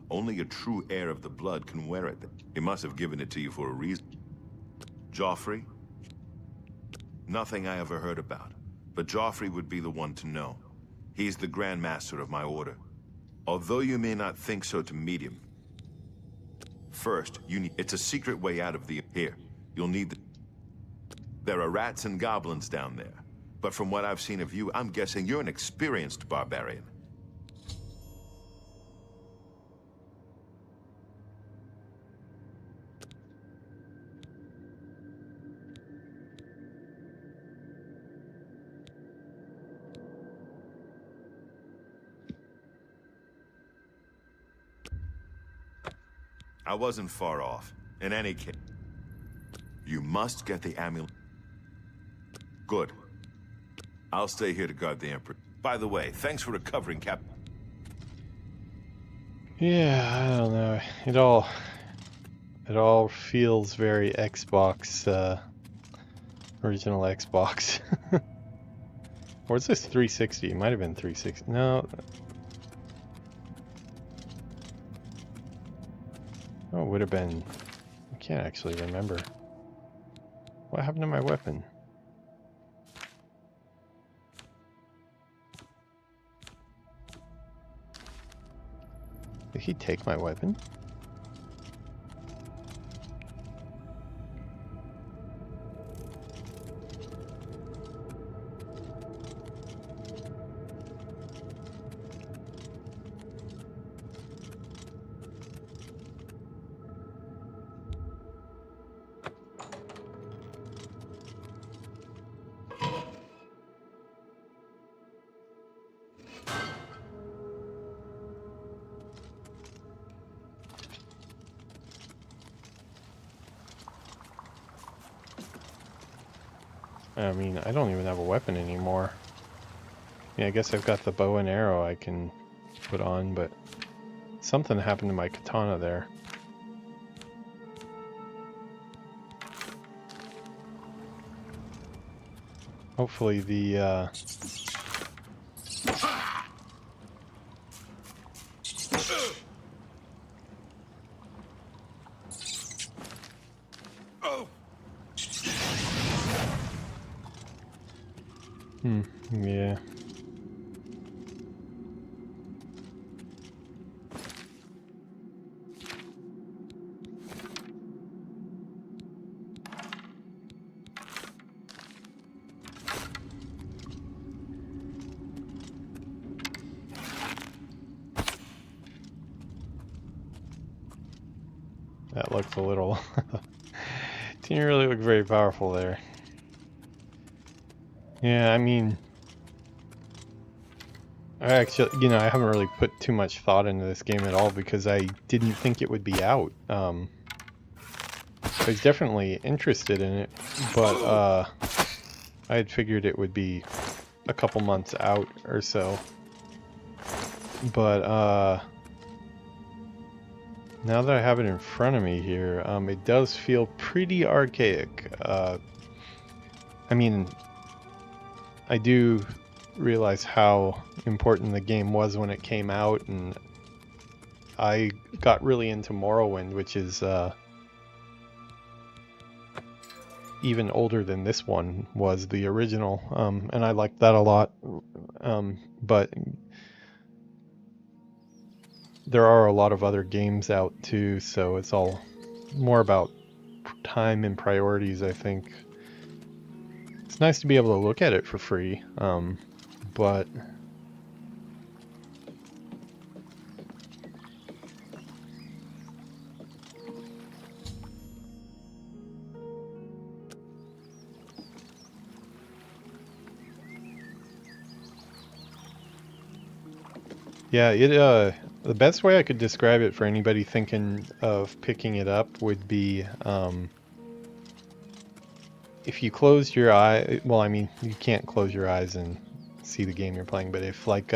Only a true heir of the blood can wear it. He must have given it to you for a reason. Joffrey? Nothing I ever heard about. But Joffrey would be the one to know. He's the Grand Master of my order. Although you may not think so to meet him, first, you need... It's a secret way out of the... Here, you'll need the... There are rats and goblins down there. But from what I've seen of you, I'm guessing you're an experienced barbarian. I wasn't far off. In any case, you must get the amulet. Good. I'll stay here to guard the Emperor. By the way, thanks for recovering, Captain. Yeah, I don't know. It all feels very Xbox, original Xbox. Or is this 360? It might have been 360. No. Oh, it would have been... I can't actually remember. What happened to my weapon? Did he take my weapon? I mean, I don't even have a weapon anymore. Yeah, I guess I've got the bow and arrow I can put on, but something happened to my katana there. Hopefully the, yeah. That looked a little... Didn't really look very powerful there. Yeah, I mean... I actually, you know, I haven't really put too much thought into this game at all because I didn't think it would be out. I was definitely interested in it, but I had figured it would be a couple months out or so. But now that I have it in front of me here, it does feel pretty archaic. I mean, I do realize how important the game was when it came out, and I got really into Morrowind, which is even older than this one was, the original, and I liked that a lot, but there are a lot of other games out too, so it's all more about time and priorities, I think. It's nice to be able to look at it for free, but yeah, the best way I could describe it for anybody thinking of picking it up would be, if you close your eye, well, I mean, you can't close your eyes and see the game you're playing, but if like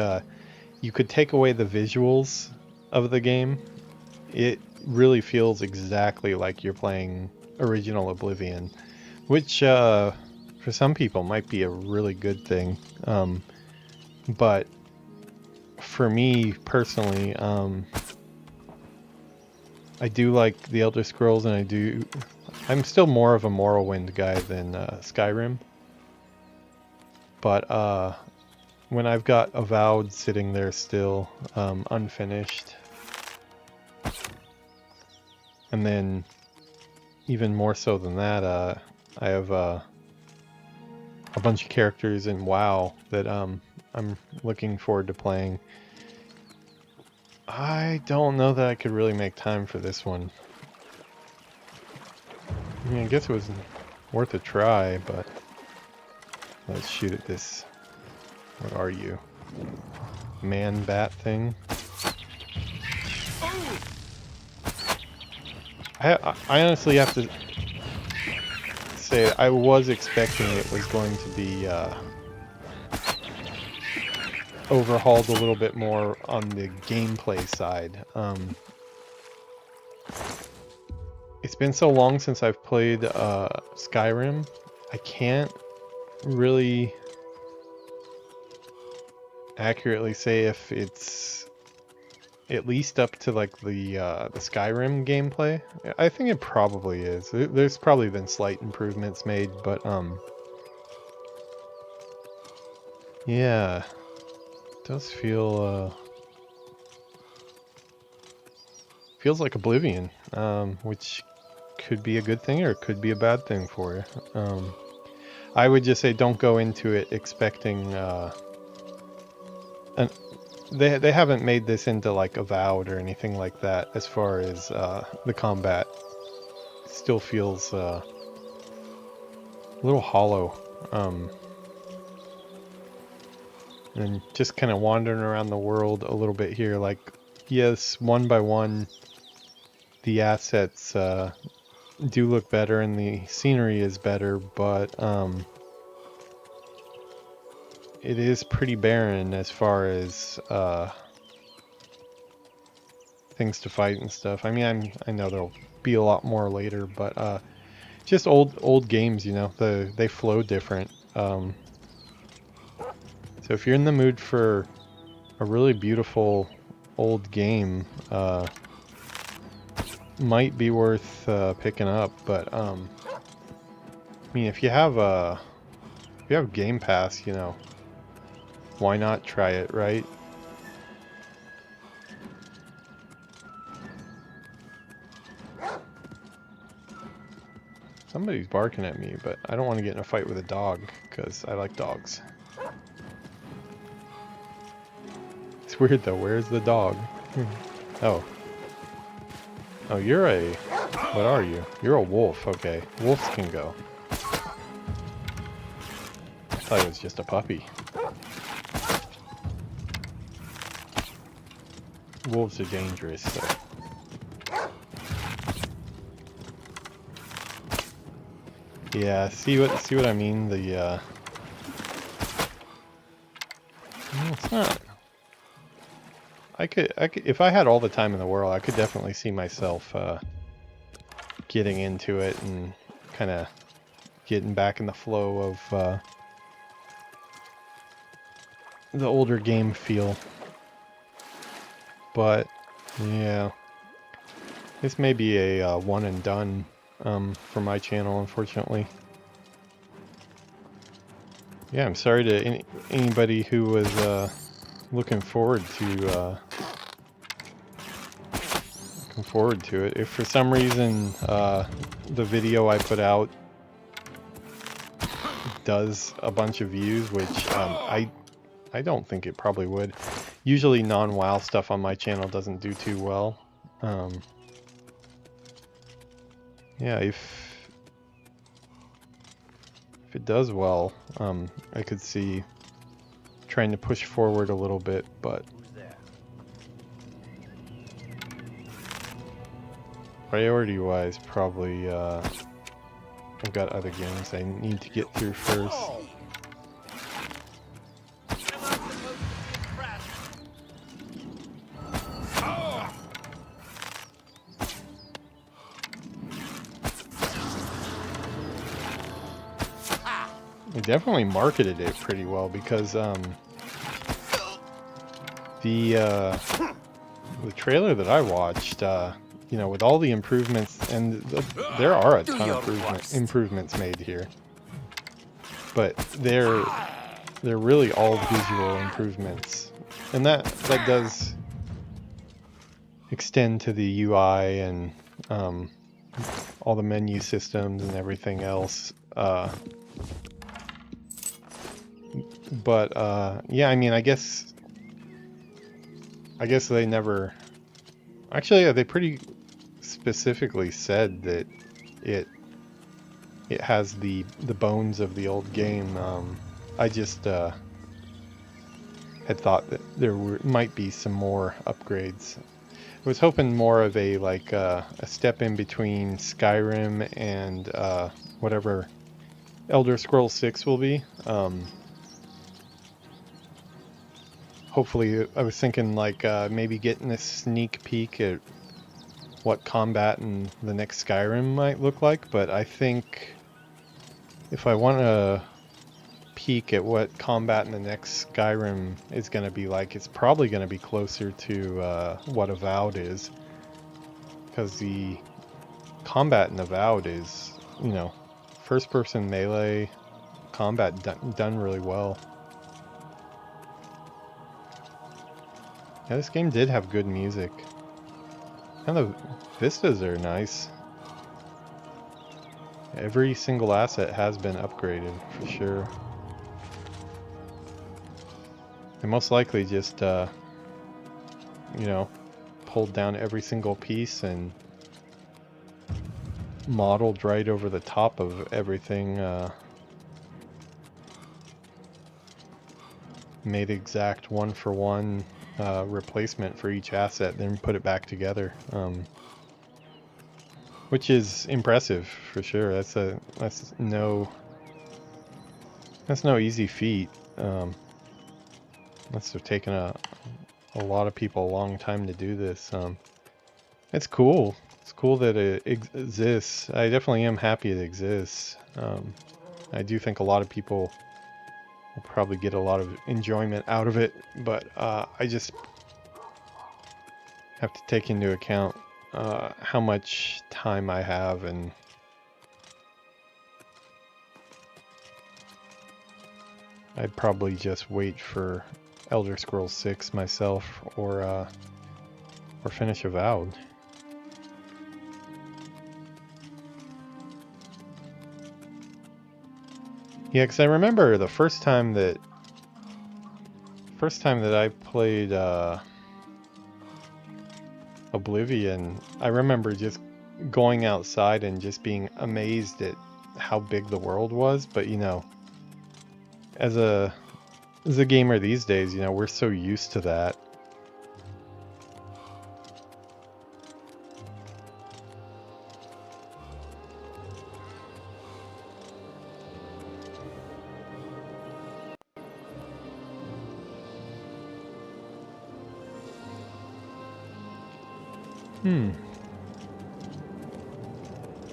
you could take away the visuals of the game, it really feels exactly like you're playing original Oblivion, which for some people might be a really good thing, but for me personally, I do like the Elder Scrolls, and I'm still more of a Morrowind guy than Skyrim. But when I've got Avowed sitting there still unfinished, and then even more so than that, I have a bunch of characters in WoW that I'm looking forward to playing. I don't know that I could really make time for this one. I mean, I guess it was worth a try, but let's shoot at this. What are you? Man-bat thing? I honestly have to say I was expecting it was going to be overhauled a little bit more on the gameplay side. It's been so long since I've played Skyrim, I can't really accurately say if it's at least up to like the Skyrim gameplay. I think it probably is. There's probably been slight improvements made, but yeah, it does feel feels like Oblivion, which could be a good thing or it could be a bad thing for you. I would just say don't go into it expecting they haven't made this into like Avowed or anything like that as far as the combat. It still feels a little hollow, and just kind of wandering around the world a little bit here. Like, yes, one by one the assets do look better and the scenery is better, but it is pretty barren as far as things to fight and stuff. I mean, I know there'll be a lot more later, but just old games, you know, they flow different. So if you're in the mood for a really beautiful old game, might be worth picking up. But I mean, if you have Game Pass, you know, why not try it, right? Somebody's barking at me, but I don't want to get in a fight with a dog because I like dogs. It's weird though. Where's the dog? Oh. Oh, you're a... What are you? You're a wolf. Okay. Wolves can go. I thought it was just a puppy. Wolves are dangerous, so... Yeah, see what I mean? The no, it's not. I could if I had all the time in the world, I could definitely see myself getting into it and kind of getting back in the flow the older game feel. But yeah, this may be a one and done for my channel, unfortunately. Yeah, I'm sorry to anybody who was looking forward to it. If for some reason the video I put out does a bunch of views, which I don't think it probably would. Usually non-WoW stuff on my channel doesn't do too well. Yeah, if it does well, I could see trying to push forward a little bit, but priority-wise, probably I've got other games I need to get through first. They definitely marketed it pretty well because the trailer that I watched, you know, with all the improvements, and there are a ton of improvements made here, but they're really all visual improvements, and that does extend to the UI and all the menu systems and everything else. But yeah, I mean, I guess they never actually, yeah, they pretty specifically said that it has the bones of the old game. I just had thought that there might be some more upgrades. I was hoping more of a like a step in between Skyrim and whatever Elder Scrolls 6 will be. Hopefully, I was thinking like maybe getting a sneak peek at what combat in the next Skyrim might look like, but I think if I want to peek at what combat in the next Skyrim is going to be like, it's probably going to be closer to what Avowed is, because the combat in Avowed is, you know, first-person melee combat done really well. Yeah, this game did have good music. And the vistas are nice. Every single asset has been upgraded, for sure. They most likely just, you know, pulled down every single piece and modeled right over the top of everything. Made exact one-for-one replacement for each asset, then put it back together, which is impressive for sure. That's no easy feat. Must have taken a lot of people a long time to do this. It's cool. It's cool that it exists. I definitely am happy it exists. I do think a lot of people will probably get a lot of enjoyment out of it, but I just have to take into account how much time I have, and I'd probably just wait for Elder Scrolls 6 myself, or finish Avowed. Yeah, because I remember the first time that I played Oblivion, I remember just going outside and just being amazed at how big the world was. But you know, as a gamer these days, you know, we're so used to that.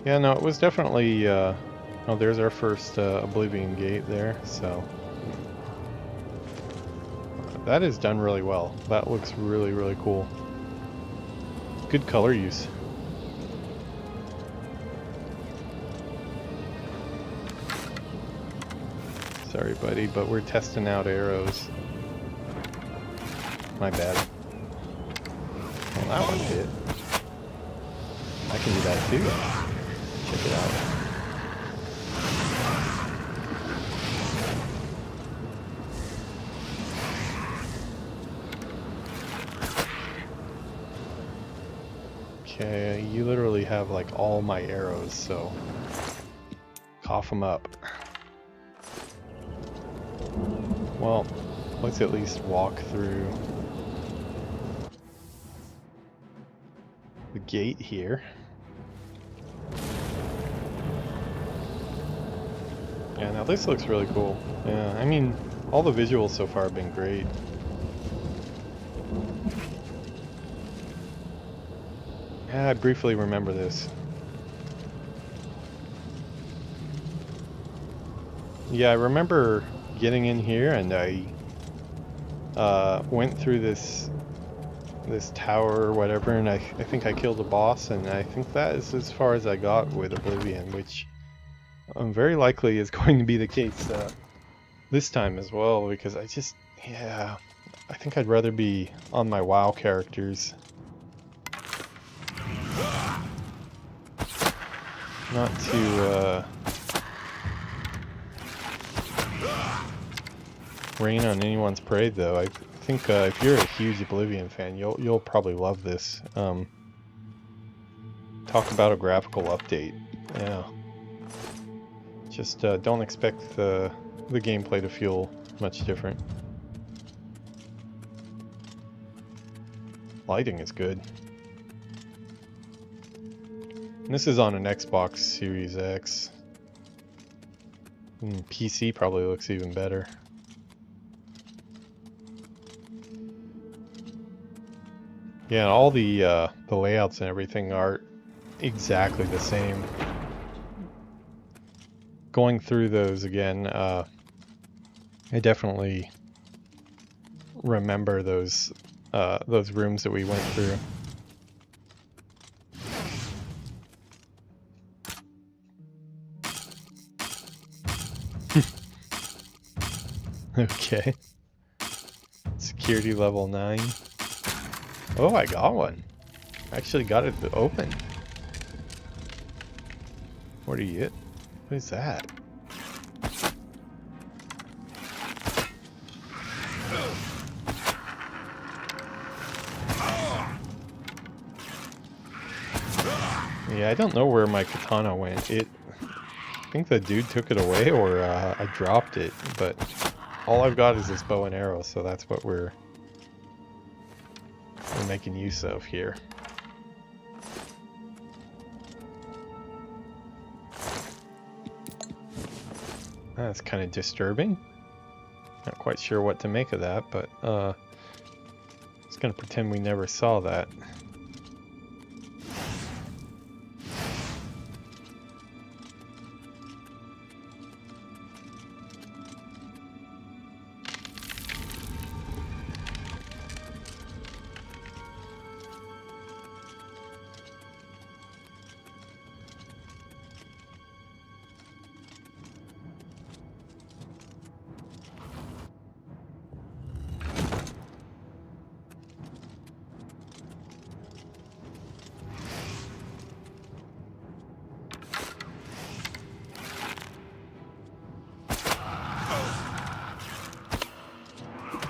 Yeah, no, it was definitely, oh, there's our first Oblivion gate there, so. That is done really well. That looks really, really cool. Good color use. Sorry, buddy, but we're testing out arrows. My bad. Well, that one hit. I can do that too. Check it out. Okay, you literally have like all my arrows, so cough them up. Well, let's at least walk through the gate here. Yeah, now this looks really cool. Yeah, I mean, all the visuals so far have been great. Yeah, I briefly remember this. Yeah, I remember getting in here and I went through this tower or whatever, and I think I killed a boss, and I think that is as far as I got with Oblivion, which very likely is going to be the case this time as well, because yeah, I think I'd rather be on my WoW characters. Not to rain on anyone's parade, though. I think if you're a huge Oblivion fan, you'll probably love this. Talk about a graphical update. Yeah. Just don't expect the gameplay to feel much different. Lighting is good. And this is on an Xbox Series X. And PC probably looks even better. Yeah, all the layouts and everything are exactly the same. Going through those again, I definitely remember those rooms that we went through. Okay. Security level 9. Oh, I got one. I actually got it open. What are you? What is that? Yeah, I don't know where my katana went. I think the dude took it away, or I dropped it, but all I've got is this bow and arrow, so that's what we're making use of here. That's kind of disturbing. Not quite sure what to make of that, but just gonna pretend we never saw that.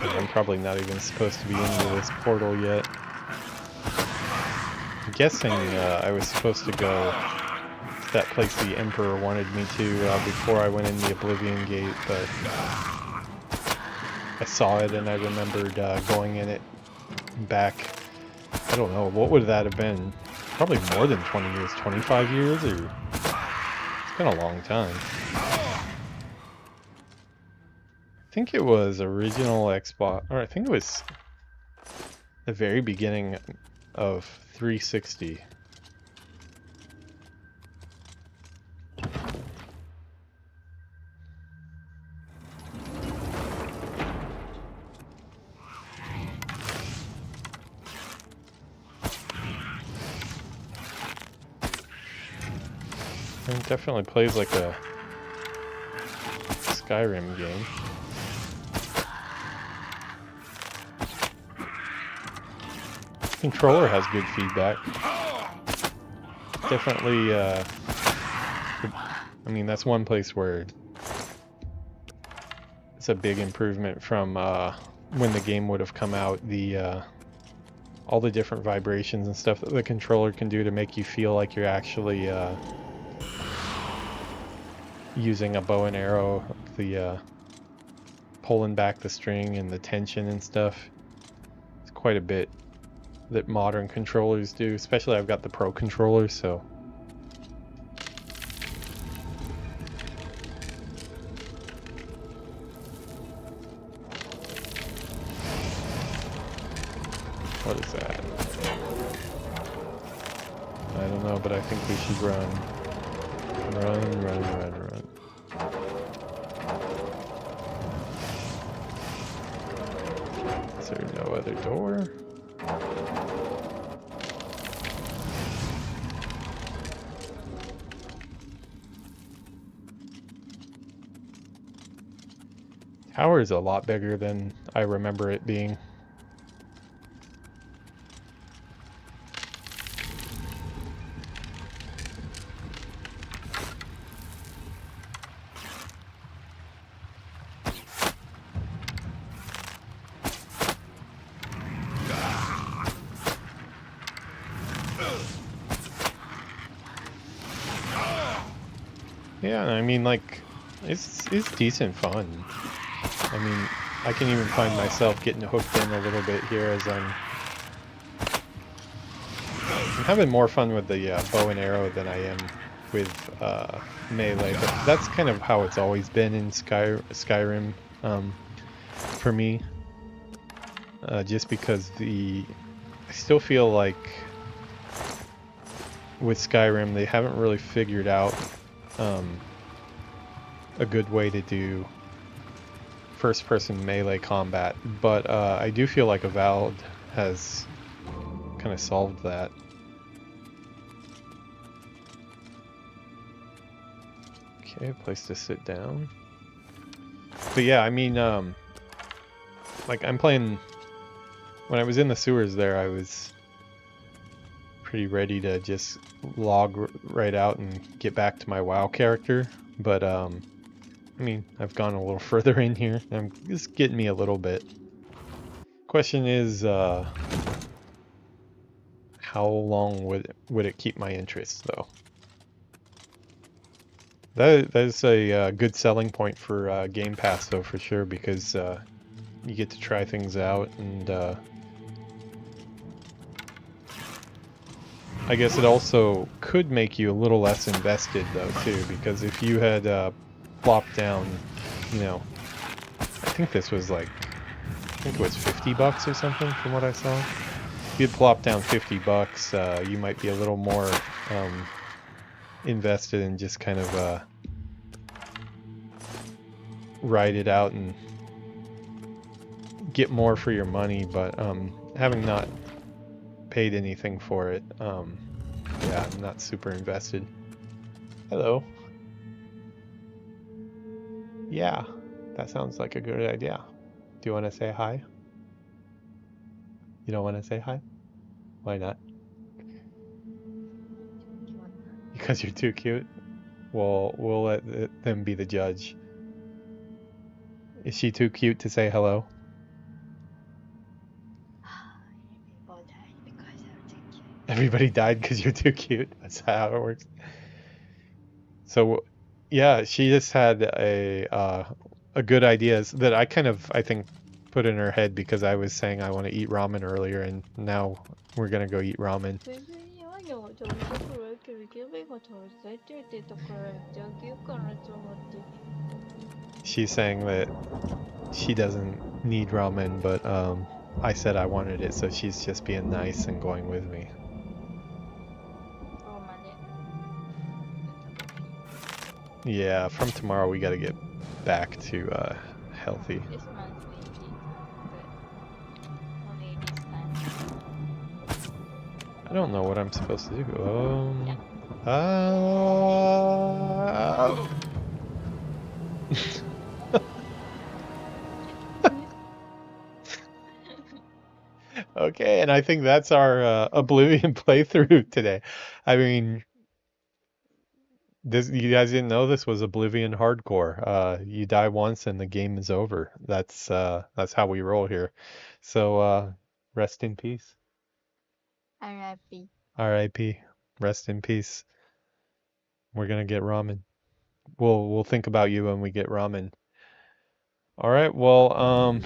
I'm probably not even supposed to be into this portal yet. I'm guessing I was supposed to go to that place the Emperor wanted me to before I went in the Oblivion Gate, but I saw it and I remembered going in it back, I don't know, what would that have been? Probably more than 20 years, 25 years, or it's been a long time. I think it was original Xbox, or I think it was the very beginning of 360. It definitely plays like a Skyrim game. Controller has good feedback. Definitely, I mean, that's one place where it's a big improvement from when the game would have come out. All the different vibrations and stuff that the controller can do to make you feel like you're actually using a bow and arrow, the pulling back the string and the tension and stuff. It's quite a bit that modern controllers do, especially I've got the Pro controller, so what is that? I don't know, but I think we should run. Run, run, run, run. Is there no other door? Tower is a lot bigger than I remember it being. Yeah, I mean, like, it's decent fun. I mean, I can even find myself getting hooked in a little bit here as I'm having more fun with the bow and arrow than I am with melee, but that's kind of how it's always been in Skyrim for me. Just because I still feel like with Skyrim they haven't really figured out a good way to do first-person melee combat, but I do feel like Avowed has kind of solved that. Okay, place to sit down. But yeah, I mean, like I'm playing. When I was in the sewers there, I was pretty ready to just log right out and get back to my WoW character, but I mean, I've gone a little further in here. I'm just getting me a little bit. Question is, how long would it keep my interest, though? That is a good selling point for Game Pass, though, for sure, because you get to try things out, and I guess it also could make you a little less invested, though, too, because if you had plopped down, you know, I think this was like, I think it was $50 or something from what I saw. If you'd plop down $50, you might be a little more invested and just kind of ride it out and get more for your money, but having not paid anything for it, yeah, I'm not super invested. Hello. Yeah, that sounds like a good idea. Do you want to say hi? You don't want to say hi? Why not? Because you're too cute? Well, we'll let them be the judge. Is she too cute to say hello? Everybody died because you're too cute. That's how it works. So, yeah, she just had a good idea that I think put in her head because I was saying I want to eat ramen earlier, and now we're gonna go eat ramen. She's saying that she doesn't need ramen, but I said I wanted it, so she's just being nice and going with me. Yeah, from tomorrow we gotta get back to healthy. I don't know what I'm supposed to do. Okay, and I think that's our Oblivion playthrough today. I mean, this, you guys didn't know this was Oblivion hardcore. You die once and the game is over. That's how we roll here. So rest in peace. R.I.P. R.I.P. Rest in peace. We're gonna get ramen. We'll think about you when we get ramen. All right. Well, a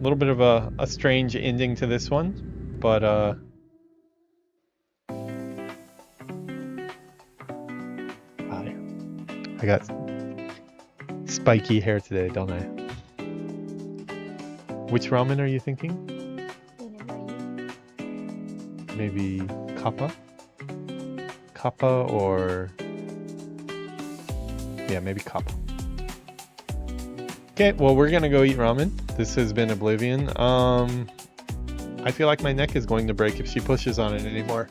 little bit of a strange ending to this one, but I got spiky hair today, don't I? Which ramen are you thinking? Maybe kappa? Kappa or... yeah, maybe kappa. Okay, well, we're gonna go eat ramen. This has been Oblivion. I feel like my neck is going to break if she pushes on it anymore.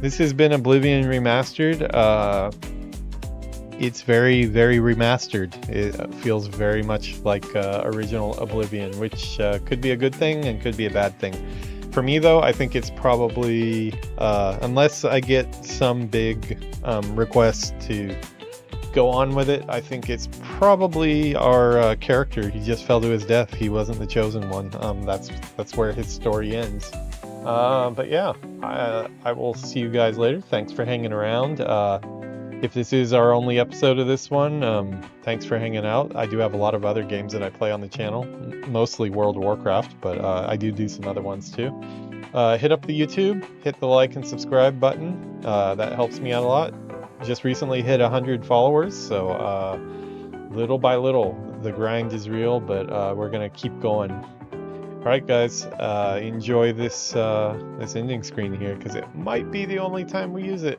This has been Oblivion Remastered. It's very, very remastered. It feels very much like original Oblivion, which could be a good thing and could be a bad thing. For me, though, I think it's probably, unless I get some big request to go on with it, I think it's probably our character. He just fell to his death. He wasn't the chosen one. That's where his story ends. But yeah, I will see you guys later. Thanks for hanging around. If this is our only episode of this one, thanks for hanging out. I do have a lot of other games that I play on the channel, mostly World of Warcraft, but I do some other ones too. Hit up the YouTube, hit the like and subscribe button. That helps me out a lot. Just recently hit 100 followers, so little by little, the grind is real, but we're gonna keep going. All right, guys, enjoy this ending screen here, because it might be the only time we use it.